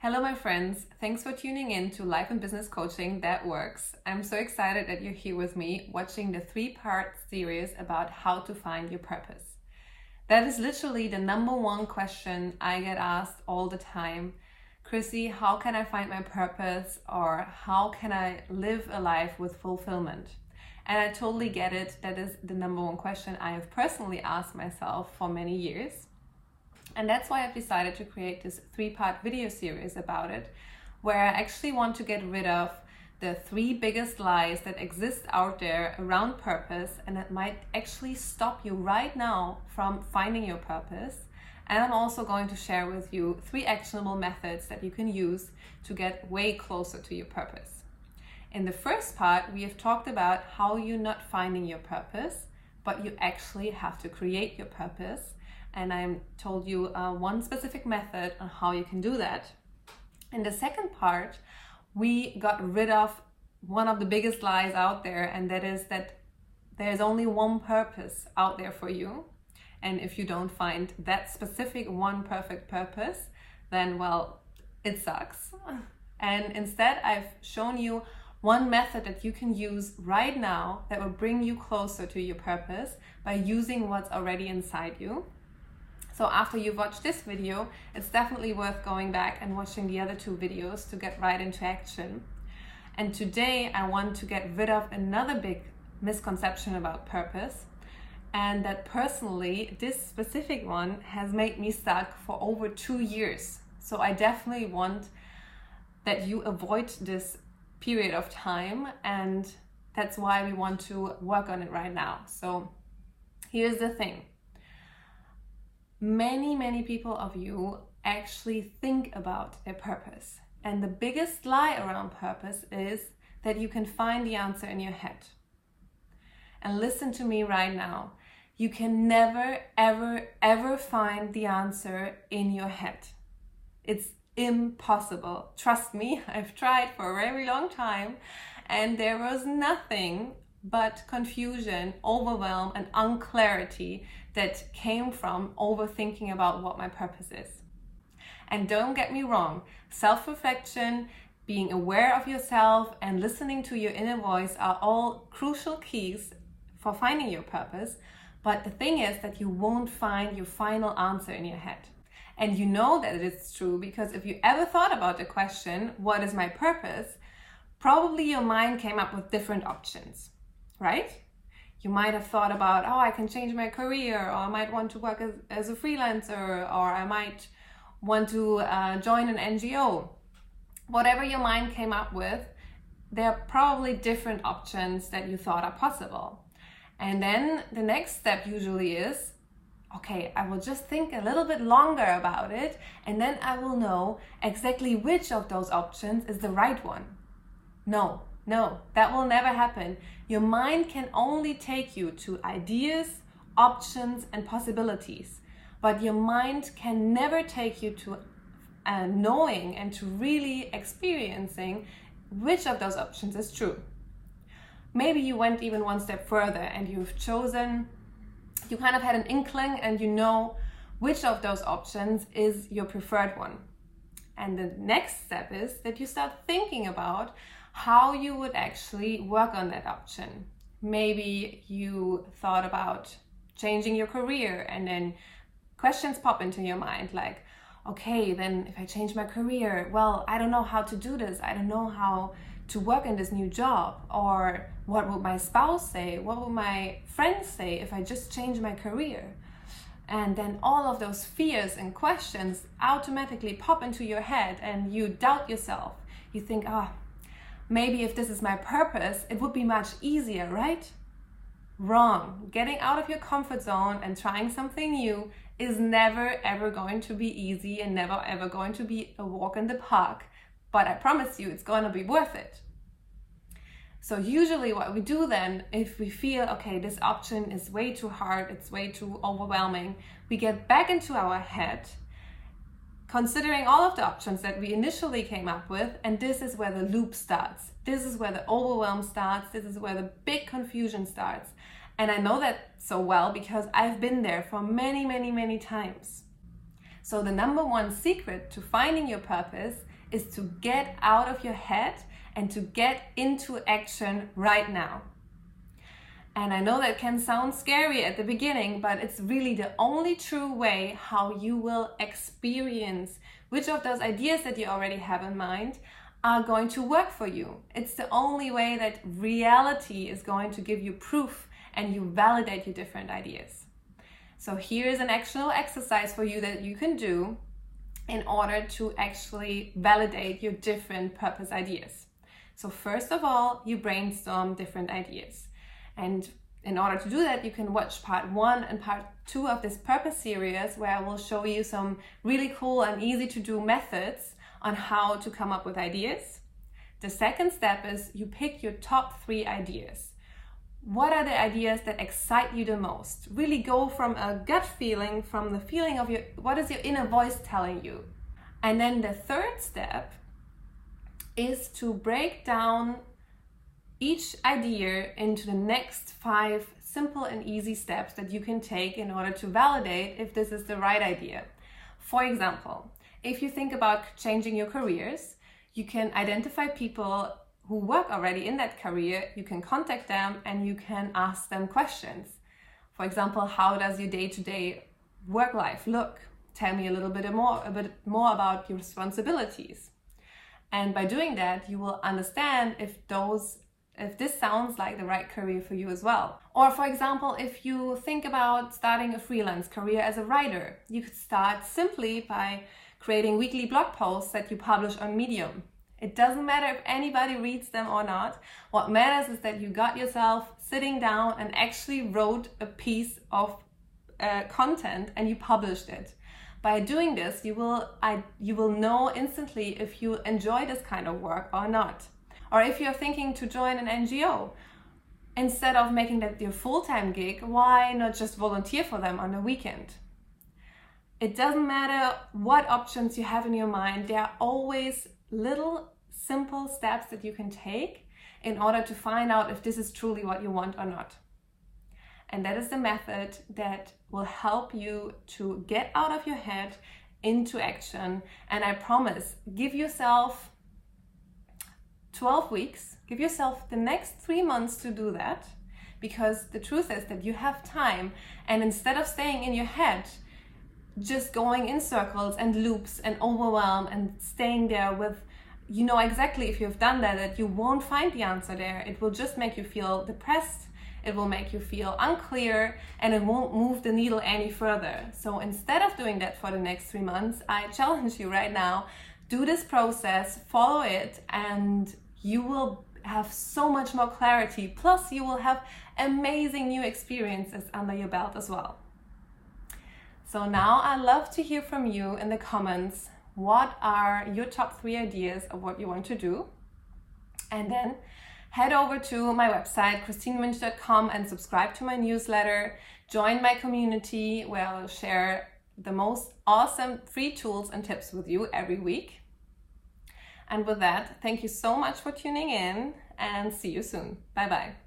Hello, my friends. Thanks for tuning in to Life and Business Coaching That Works. I'm so excited that you're here with me watching the 3-part series about how to find your purpose. That is literally the number one question I get asked all the time. Chrissy, how can I find my purpose, or how can I live a life with fulfillment? And I totally get it. That is the number one question I have personally asked myself for many years. And that's why I've decided to create this 3-part video series about it, where I actually want to get rid of the 3 biggest lies that exist out there around purpose and that might actually stop you right now from finding your purpose. And I'm also going to share with you 3 actionable methods that you can use to get way closer to your purpose. In the first part, we have talked about how you're not finding your purpose, but you actually have to create your purpose. And I told you one specific method on how you can do that. In the second part, we got rid of one of the biggest lies out there, and that is that there's only one purpose out there for you. And if you don't find that specific one perfect purpose, then, well, it sucks. And instead, I've shown you one method that you can use right now that will bring you closer to your purpose by using what's already inside you. So after you've watched this video, it's definitely worth going back and watching the other 2 videos to get right into action. And today I want to get rid of another big misconception about purpose, and that personally, this specific one has made me stuck for over 2 years. So I definitely want that you avoid this period of time, and that's why we want to work on it right now. So here's the thing. Many people of you actually think about their purpose. And the biggest lie around purpose is that you can find the answer in your head. And listen to me right now. You can never, ever find the answer in your head. It's impossible. Trust me, I've tried for a very long time, and there was nothing but confusion, overwhelm, and unclarity that came from overthinking about what my purpose is. And don't get me wrong, self-reflection, being aware of yourself, and listening to your inner voice are all crucial keys for finding your purpose. But the thing is that you won't find your final answer in your head. And you know that it's true because if you ever thought about the question, what is my purpose? Probably your mind came up with different options, right? You might have thought about, oh, I can change my career, or I might want to work as a freelancer, or I might want to join an NGO. Whatever your mind came up with, there are probably different options that you thought are possible. And then the next step usually is, okay, I will just think a little bit longer about it, and then I will know exactly which of those options is the right one. No, that will never happen. Your mind can only take you to ideas, options, and possibilities, but your mind can never take you to knowing and to really experiencing which of those options is true. Maybe you went even one step further and you've chosen, you kind of had an inkling and you know which of those options is your preferred one. And the next step is that you start thinking about how you would actually work on that option. Maybe you thought about changing your career, and then questions pop into your mind like, okay, then if I change my career, well, I don't know how to do this. I don't know how to work in this new job. Or what would my spouse say? What would my friends say if I just change my career? And then all of those fears and questions automatically pop into your head, and you doubt yourself. You think, maybe if this is my purpose, it would be much easier, right? Wrong. Getting out of your comfort zone and trying something new is never ever going to be easy and never ever going to be a walk in the park. But I promise you, it's going to be worth it. So usually what we do then, if we feel, okay, this option is way too hard, it's way too overwhelming, we get back into our head, considering all of the options that we initially came up with, and this is where the loop starts. This is where the overwhelm starts. This is where the big confusion starts. And I know that so well because I've been there for many times. So the number one secret to finding your purpose is to get out of your head and to get into action right now. And I know that can sound scary at the beginning, but it's really the only true way how you will experience which of those ideas that you already have in mind are going to work for you. It's the only way that reality is going to give you proof and you validate your different ideas. So here is an actionable exercise for you that you can do in order to actually validate your different purpose ideas. So first of all, you brainstorm different ideas. And in order to do that, you can watch part 1 and part 2 of this purpose series, where I will show you some really cool and easy to do methods on how to come up with ideas. The second step is you pick your top 3 ideas. What are the ideas that excite you the most? Really go from a gut feeling, from the feeling of what is your inner voice telling you? And then the third step is to break down each idea into the next 5 simple and easy steps that you can take in order to validate if this is the right idea. For example, if you think about changing your careers, you can identify people who work already in that career, you can contact them and you can ask them questions. For example, how does your day-to-day work life look? Tell me a bit more about your responsibilities. And by doing that, you will understand if this sounds like the right career for you as well. Or for example, if you think about starting a freelance career as a writer, you could start simply by creating weekly blog posts that you publish on Medium. It doesn't matter if anybody reads them or not. What matters is that you got yourself sitting down and actually wrote a piece of content and you published it. By doing this, you will know instantly if you enjoy this kind of work or not. Or if you're thinking to join an NGO, instead of making that your full-time gig, why not just volunteer for them on the weekend? It doesn't matter what options you have in your mind, there are always little simple steps that you can take in order to find out if this is truly what you want or not. And that is the method that will help you to get out of your head into action. And I promise, give yourself 12 weeks, give yourself the next 3 months to do that, because the truth is that you have time, and instead of staying in your head, just going in circles and loops and overwhelm and staying there with, you know exactly if you've done that you won't find the answer there. It will just make you feel depressed, it will make you feel unclear, and it won't move the needle any further. So instead of doing that for the next 3 months, I challenge you right now, do this process, follow it, and you will have so much more clarity. Plus, you will have amazing new experiences under your belt as well. So now I'd love to hear from you in the comments. What are your top 3 ideas of what you want to do? And then head over to my website, christinemünch.com, and subscribe to my newsletter. Join my community where I'll share the most awesome free tools and tips with you every week. And with that, thank you so much for tuning in and see you soon. Bye bye.